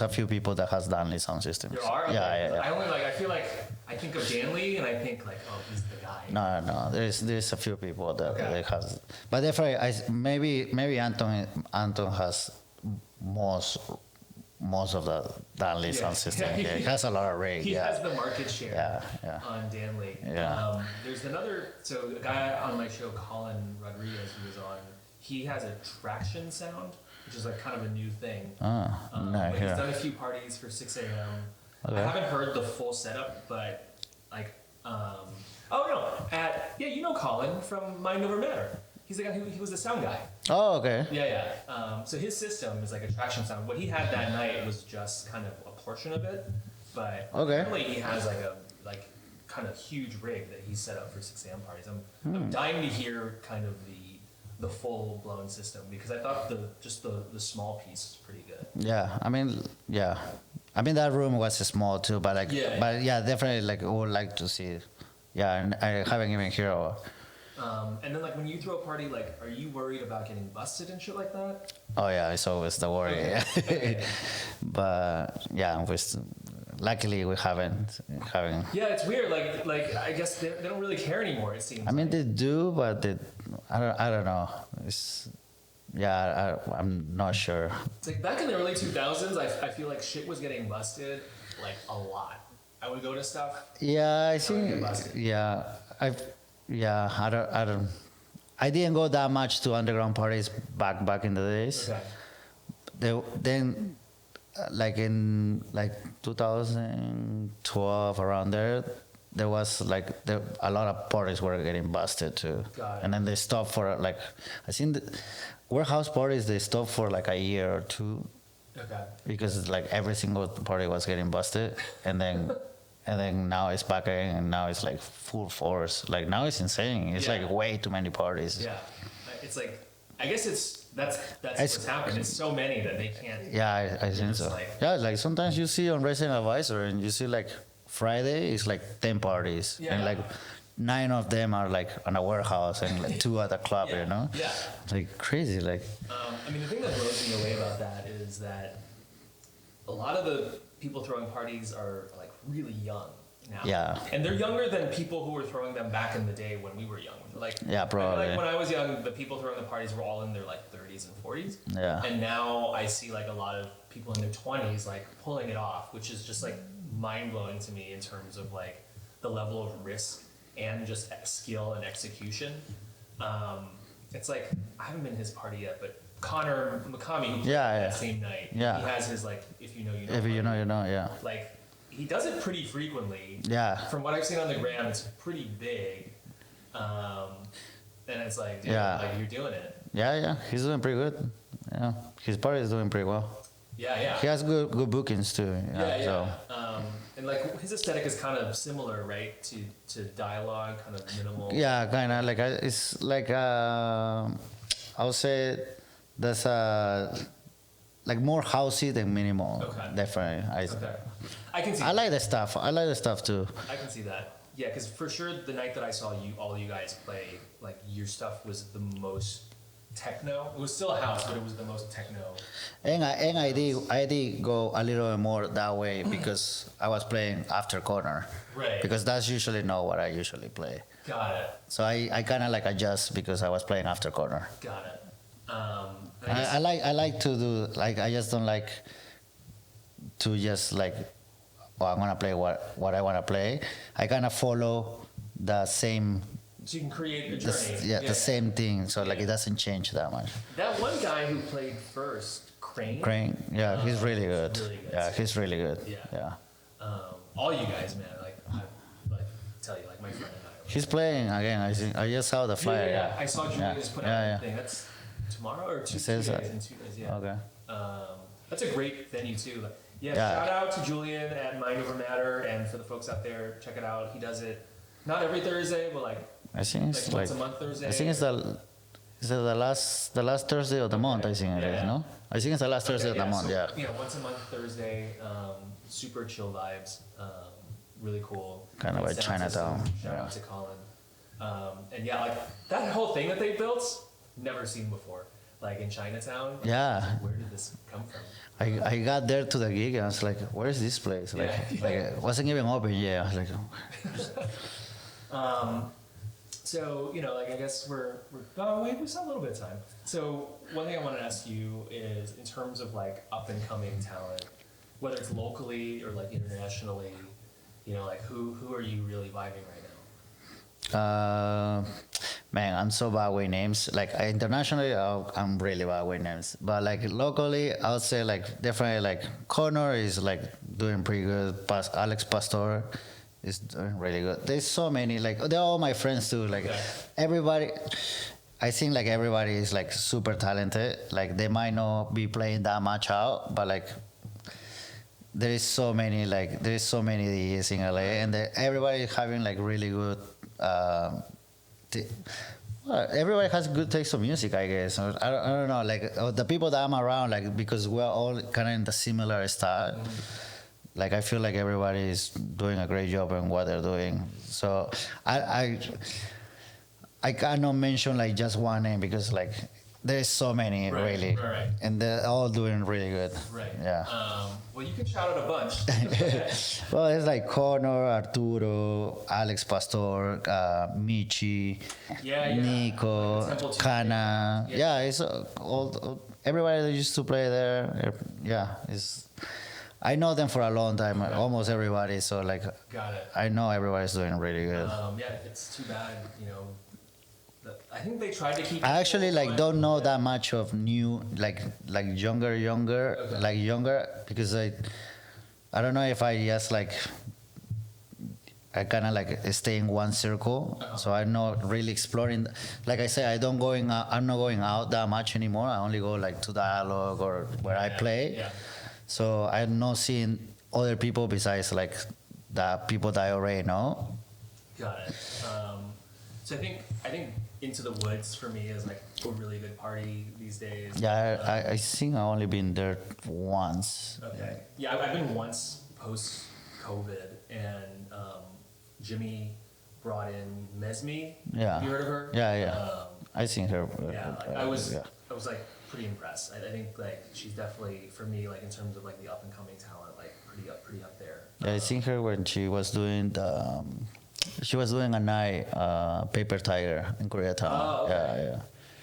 a few people that has Danley Sound Systems. There are? Okay. Yeah. I feel like I think of Danley and I think like, oh, he's the guy. No. There's a few people that Okay. they has, but definitely maybe Anton has most of the Danley Sound System. Yeah. Yeah, he has a lot of rig. He has the market share Yeah. on Danley. Yeah. There's so a guy on my show, Colin Rodriguez, who was on, he has a traction sound, which is like kind of a new thing. No, But he's yeah. done a few parties for 6 a.m. Okay. I haven't heard the full setup, but like, you know Colin from Mind Over Matter. He's the guy he was the sound guy. Oh, okay. Yeah. So his system is like a traction sound. What he had that night was just kind of a portion of it, but Okay. apparently he has like a kind of huge rig that he set up for 6 a.m. parties. I'm dying to hear kind of the the full blown system because I thought the small piece is pretty good. Yeah, I mean, yeah, I mean that room was small too, but like, Yeah, but yeah, definitely like I would like to see. Yeah, and I haven't even heard. And then like when you throw a party, like, are you worried about getting busted and shit like that? Oh yeah, it's always the worry. Okay. Okay. But yeah, luckily we haven't. Yeah, it's weird. Like I guess they don't really care anymore. It seems. I mean, like. they do, but I don't know. It's I'm not sure. It's like back in the early 2000s, I feel like shit was getting busted like a lot. I would go to stuff. Yeah, I would think. get busted. Yeah, I don't. I didn't go that much to underground parties back in the days. Okay. Then, like in like 2012 around there was like a lot of parties were getting busted too. Got it. And then they stopped for like I think warehouse parties they stopped for like a year or two Okay. because like every single party was getting busted and then now it's back again and now it's like full force. Like now it's insane. It's Yeah. like way too many parties. Yeah. It's like I guess that's what's happened. It's so many that they can't. Yeah, I think just so. like- Yeah, like sometimes you see on Resident Advisor and you see like Friday is like 10 parties and Yeah. like 9 of them are like on a warehouse and like 2 at a club, Yeah. you know? Yeah. It's like crazy. Like, I mean, the thing that blows me away about that is that a lot of the people throwing parties are like really young now. Yeah. And they're younger than people who were throwing them back in the day when we were young. Like, Yeah, I feel probably. like when I was young, the people throwing the parties were all in their like 30s and 40s. Yeah. And now I see like a lot of people in their 20s like pulling it off, which is just like mind blowing to me in terms of like the level of risk and just skill and execution. It's like I haven't been to his party yet, but Connor Makami, who played Yeah, that yeah. same night, Yeah. he has his like if you know you know. if you know, party. you know, yeah. Like he does it pretty frequently. Yeah. From what I've seen on the gram, it's pretty big. And it's like, dude, Yeah. like you're doing it. Yeah, he's doing pretty good. Yeah, his party is doing pretty well. Yeah, yeah. He has good bookings too. Yeah, yeah. So. And like his aesthetic is kind of similar, right, to dialogue, kind of minimal. Yeah, kind of like it's like I would say there's like more housey than minimal. Okay. Definitely. Okay. I can see. I like the stuff. I like the stuff too. I can see that. Yeah, because for sure the night that I saw all you guys play, like your stuff was the most techno. It was still a house, but it was the most techno. And I did go a little more that way because I was playing after corner. Right. Because that's usually not what I usually play. Got it. So I kind of like adjust because I was playing after corner. Got it. And I guess- I like to do like I just don't like to just like I'm gonna play what I wanna play. I kind of follow the same so you can create a journey. the same thing. So like it doesn't change that much. That one guy who played first, Crane. Crane, yeah, he's really good. really good. Yeah, he's really good. Yeah. Yeah. All you guys, man. Like I like tell you, like my friend and I. He's playing again. I just saw the flyer. Yeah. I saw Julian just put out Yeah. a thing. That's tomorrow or two It says days that. in 2 days. Yeah. Okay. That's a great venue too. Like, yeah, Yeah. shout out to Julian at Mind Over Matter, and for the folks out there, check it out. He does it not every Thursday, but like I think it's once a month Thursday. I think it's the last Thursday of the month. I think it is. Yeah. No, I think it's the last Thursday of the month. So, Yeah. You know, once a month Thursday, super chill vibes, really cool. Kind of like Sound Chinatown, system. Shout yeah. out to Colin. And yeah, like that whole thing that they built, never seen before. Like in Chinatown. Yeah. Where did this come from? I got there to the gig and I was like, "Where is this place?" Like, Yeah. like it wasn't even open yet. I was like, So, you know, like I guess we're oh wait, we still have a little bit of time. So one thing I want to ask you is in terms of like up and coming talent, whether it's locally or like internationally, you know, like who are you really vibing right now? Man, I'm so bad with names. Like internationally, I'm really bad with names. But like locally, I would say like definitely like Connor is like doing pretty good. Alex Pastor is doing really good. There's so many like they're all my friends too. Like Okay. everybody, I think like everybody is like super talented. Like they might not be playing that much out, but like there is so many DJs in LA, and everybody is having like really good. Well, everybody has good taste of music, I guess. I don't know, like the people that I'm around, like because we're all kind of in the similar style. Like I feel like everybody is doing a great job in what they're doing. So I cannot mention like just one name because like there's so many really, right. and they're all doing really good. Right. Yeah. Well, you can shout out a bunch. Well, it's like Connor, Arturo, Alex Pastor, Michi, Nico, Temple Tuesday. Kana. Yeah, it's all everybody that used to play there. Yeah, it's. I know them for a long time, almost everybody. So like, Got it. I know everybody's doing really good. Yeah, it's too bad, I think they tried to keep. I actually people like going. don't know that much of new like younger Okay. like younger because I don't know if I just like I kind of like stay in one circle, so I'm not really exploring. Like I say, I'm not going out that much anymore. I only go like to dialogue or where I play. Yeah. So I'm not seeing other people besides like the people that I already know. Got it. So I think Into the Woods for me is like a really good party these days. Yeah, I think I only been there once. Okay. Yeah, I've been once post COVID, and Jimmy brought in Mesme. Yeah. Have you heard of her? Yeah. I seen her. Yeah, like I was Yeah. like pretty impressed. I think like she's definitely for me like in terms of like the up and coming talent like pretty up there. Yeah, I seen her when she was doing a night Paper Tiger in Koreatown. Oh, okay.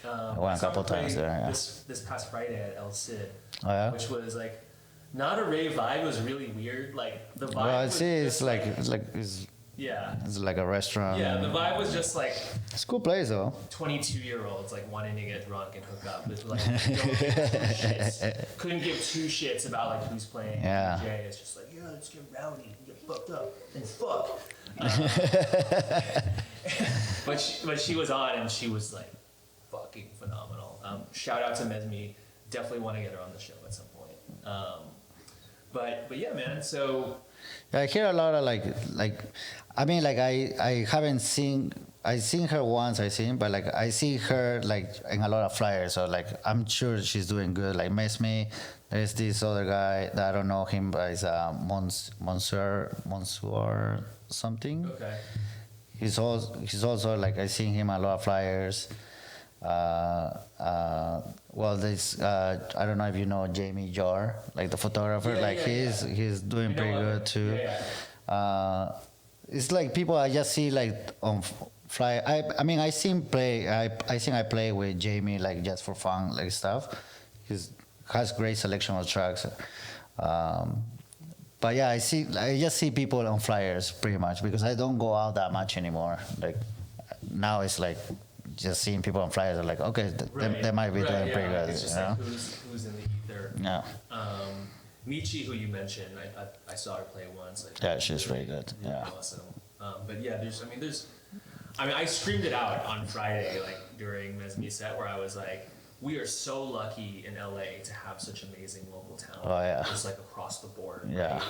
Yeah. I went a couple times there. Yeah. This past Friday at El Cid, Oh yeah. which was like not a rave vibe. It was really weird. Like the vibe. Well, I was see. just, It's like a restaurant. Yeah, the vibe was just like It's a cool place though. 22-year-olds like wanting to get drunk and hook up. It's like don't give two shits. Couldn't give two shits about like who's playing. Yeah. DJ. It's just like let's get rowdy, and get fucked up, and fuck. But she was on and she was like fucking phenomenal. Shout out to Mesme. Definitely want to get her on the show at some point. But yeah, man. So I hear a lot of I mean like I haven't seen. I seen her once, but like I see her like in a lot of flyers, so like I'm sure she's doing good. Like Mesme, there's this other guy that I don't know him, but it's Monsieur something. okay. He's also like I seen him a lot of flyers. Well, this I don't know if you know Jamie Jar, like the photographer. He's doing pretty good too. Yeah. It's like people I just see like on fly. I mean I seen play. I think I play with Jamie like just for fun like stuff. He's has great selection of tracks. But yeah, I just see people on flyers pretty much because I don't go out that much anymore. Like now it's like just seeing people on flyers are like okay, they might be doing pretty good. It's just like who's in the ether. Yeah. Michi, who you mentioned, I saw her play once. Yeah, she's really good. Yeah. Awesome. But yeah, I screamed it out on Friday, like during Mesme's set, where I was like, we are so lucky in LA to have such amazing local talent. Oh, yeah. Just like across the board. Yeah.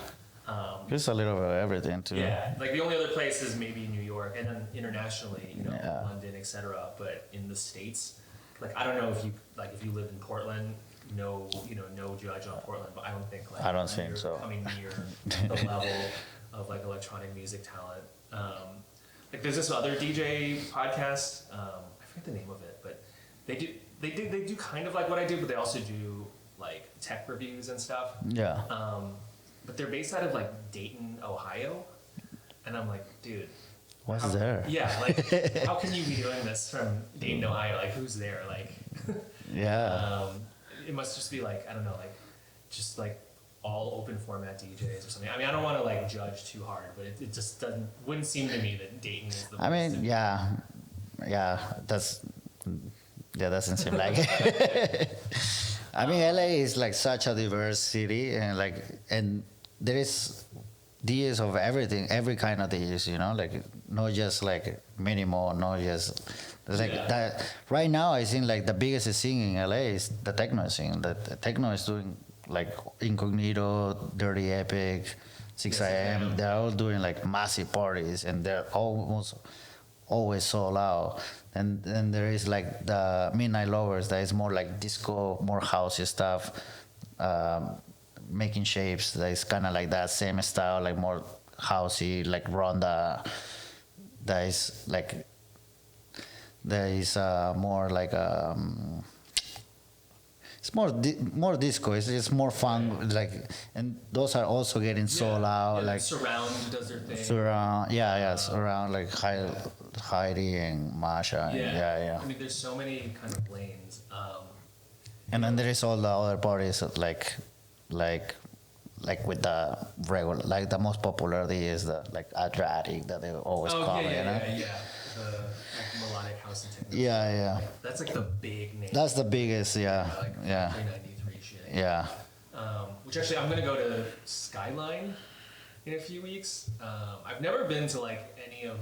Right? Just a little bit of everything too. Yeah, like the only other place is maybe New York, and then internationally, Yeah. London, etc. But in the States, like I don't know if you lived in Portland, no judge on Portland, but I don't think I don't you're think so. coming near the level of like electronic music talent. Like there's this other DJ podcast, I forget the name of it, but they do kind of like what I do, but they also do like tech reviews and stuff. Yeah. But they're based out of like Dayton, Ohio, and I'm like, dude, What's there? Yeah, like how can you be doing this from Dayton, Ohio? Like who's there? Like, Yeah. It must just be like I don't know, like just like all open format DJs or something. I mean, I don't want to like judge too hard, but it just wouldn't seem to me that Dayton is the. I mean, yeah, doesn't seem like it. I mean, LA is like such a diverse city, and there is DJs of everything, every kind of DJs, like not just like minimal, not just like that. Right now, I think like the biggest scene in LA is the techno scene. The techno is doing like Incognito, Dirty Epic, 6 AM. They're all doing like massive parties, and they're almost always sold out. And then there is like the Midnight Lovers that is more like disco, more housey stuff, making shapes that is kind of like that same style, like more housey, like ronda. That is like there is more like it's more disco. It's more fun, like, and those are also getting sold out. Like Surround does their thing. Surround, Surround, like Heidi and Masha. I mean, there's so many kind of lanes. And then there is all the other parties like with the regular, like the most popular is the like Adriatic that they always call it, you know? The like melodic house and techno. Yeah. That's like the big name. That's the biggest, Like 393 shit. Yeah. Which actually, I'm gonna go to Skyline in a few weeks. I've never been to like any of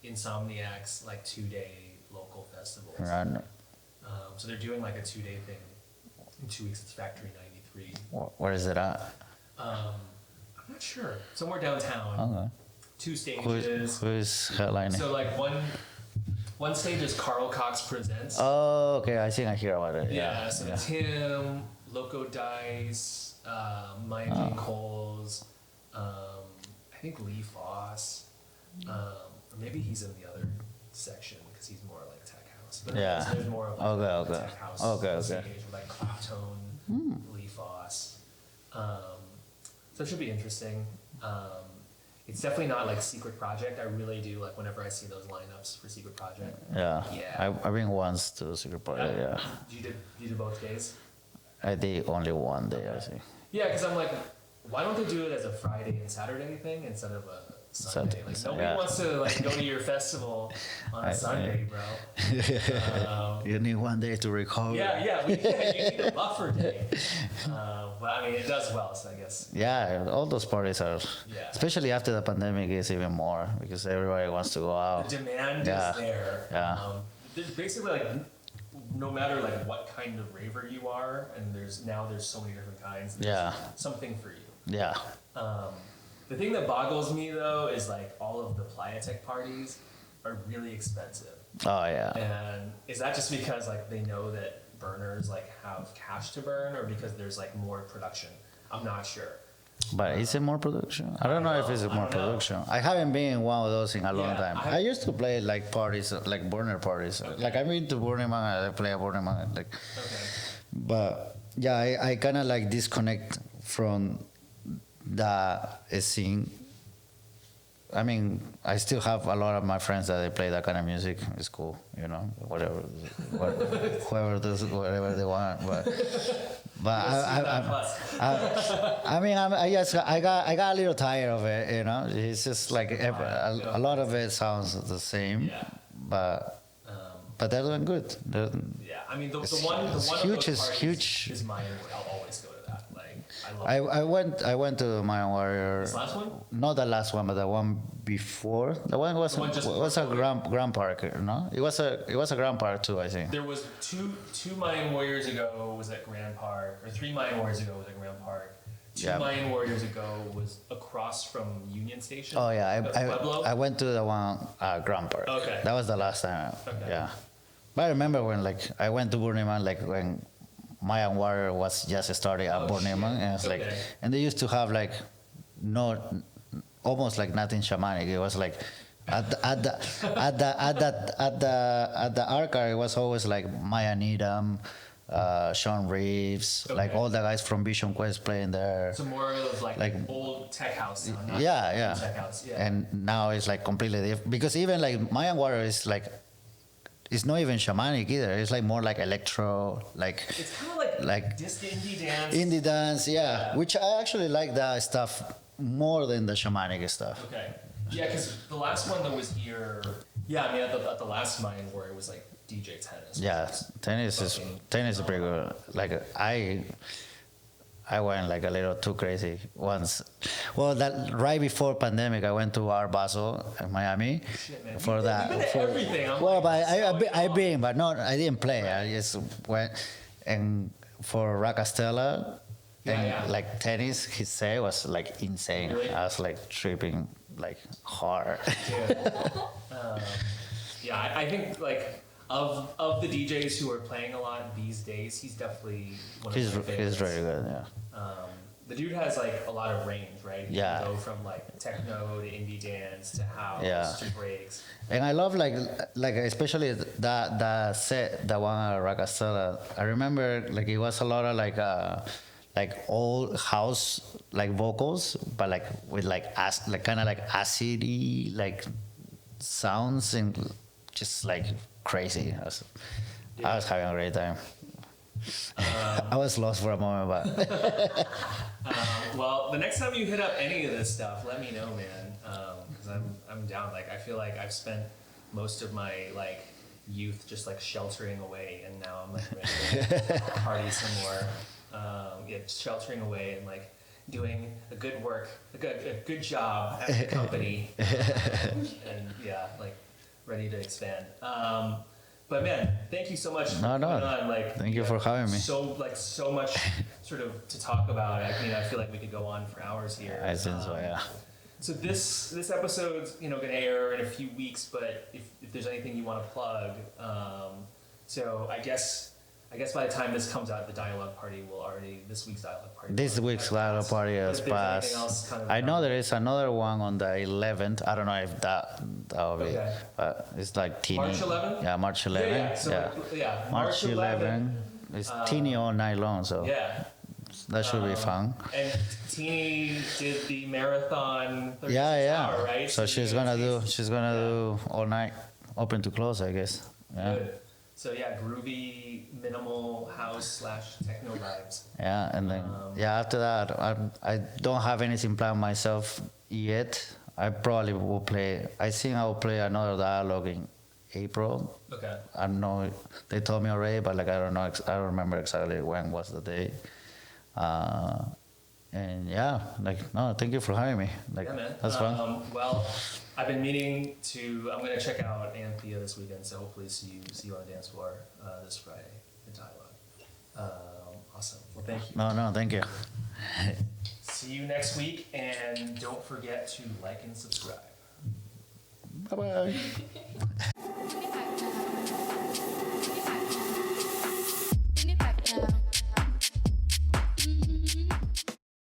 Insomniac's like 2-day local festivals. Right. So they're doing like a 2-day thing. In 2 weeks, it's Factory 93. Where is it at? I'm not sure. Somewhere downtown. Okay. 2 stages. Who's headlining? So like one stage is Carl Cox Presents. Oh, okay. I think I hear about it. So it's him, Loco Dice, Maya Jane Coles, I think Lee Foss, or maybe he's in the other section because he's more like tech house. But there's more of like a tech house stage with like Claptone, Lee Foss. So it should be interesting. It's definitely not like Secret Project. I really do like whenever I see those lineups for Secret Project. I've been once to Secret Project. You did both days? I did only one day, I think. Yeah, because I'm like, why don't they do it as a Friday and Saturday thing instead of a Sunday? Like nobody wants to like go to your festival on a Sunday, bro. You need one day to recover. You need a buffer day. But I mean, it does well, so I guess. Yeah, all those parties are, especially after the pandemic, is even more because everybody wants to go out. The demand is there. There's basically like, no matter like what kind of raver you are, and there's so many different kinds. There's something for you. The thing that boggles me though is like all of the Playa Tech parties are really expensive. And is that just because like they know that burners like have cash to burn, or because there's like more production? I'm not sure. But is it more production? I don't know if it's more production. I haven't been in one of those in a long time. I used to play like parties, like burner parties. Like I've been to Burning Man, I play a Burning Man. Like, but yeah, I kind of like disconnect from the scene. I mean, I still have a lot of my friends that they play that kind of music. It's cool, you know, whoever does whatever they want. But I mean, I got a little tired of it, you know. It's just like a lot of it sounds the same, but they're doing good. I mean, the one huge is huge. Is mine. I'll always go to that. Like, I went to Mayan Warrior. This last one? Not the last one, but the one before. The one was a Grand Park, no? It was a Grand Park too, I think. There was two Mayan Warriors ago was at Grand Park, or 3 Mayan Warriors ago was at Grand Park. 2 Mayan Warriors ago was across from Union Station. Oh yeah, I went to the one Grand Park. Okay. That was the last time. Yeah. But I remember when like I went to Burning Man, like when Mayan Warrior was just started at Burning Man, and it's like, and they used to have like almost like nothing shamanic. It was like at the archive, it was always like Maya Needham, Sean Reeves, like all the guys from Vision Quest playing there. So more of like old tech house. Not tech house. And now it's like completely different because even like Mayan Warrior is like. It's not even shamanic either. It's like more like electro, like it's kind of like just indie dance. Indie dance, which I actually like that stuff more than the shamanic stuff. Okay, yeah, because the last one that was here, I mean at the last Mayan Warrior it was like DJ Tennis. Yeah, tennis is pretty good. Like I went like a little too crazy once. Well, that right before pandemic, I went to Art Basel in Miami. Shit, man. For that. You've been to everything. I've been, but no, I didn't play. I just went and for Racastella and like tennis. His set was like insane. Really? I was like tripping like hard. Yeah, I think like of the DJs who are playing a lot these days, he's definitely one of my favorites. He's very good. Yeah. The dude has like a lot of range, right? He Yeah. can go from like techno to indie dance to house Yeah. to breaks. And I love like especially that set, the one at Ragastella. I remember like it was a lot of like old house like vocals, but like with like kind of like acidy like sounds and just like crazy. I was having a great time. I was lost for a moment, but Well, the next time you hit up any of this stuff, let me know, man. Because I'm down. Like I feel like I've spent most of my like youth just like sheltering away, and now I'm like ready to party some more. Yeah, sheltering away and like doing a good job at the company, and yeah, like ready to expand. But man, thank you so much for coming on. Like, thank you for having me. So much sort of to talk about. I mean, I feel like we could go on for hours here. I think so, yeah. So this episode's gonna air in a few weeks, but if there's anything you want to plug, so I guess by the time this comes out, the dialogue party will already this week's dialogue party. This week's dialogue party has passed. I know there is another one on the 11th. I don't know if that'll be, but it's like teeny. March 11th. Yeah, March 11th. Yeah. So March 11th. It's teeny all night long, so that should be fun. And Teeny did the marathon. 36 hour, right? So she's gonna do all night, open to close, I guess. Yeah. Good. So yeah, groovy, minimal house / techno vibes. Yeah, and then after that, I don't have anything planned myself yet. I probably will play. I think I will play another dialogue in April. Okay. I don't know. They told me already, but like I don't know. I don't remember exactly when was the day. And yeah, thank you for having me. Like, yeah, man. That's fun. Well, I've been meaning to. I'm gonna check out Anthea this weekend, so hopefully see you on the dance floor this Friday in dialogue. Awesome. Well, thank you. No, thank you. See you next week, and don't forget to like and subscribe. Bye bye.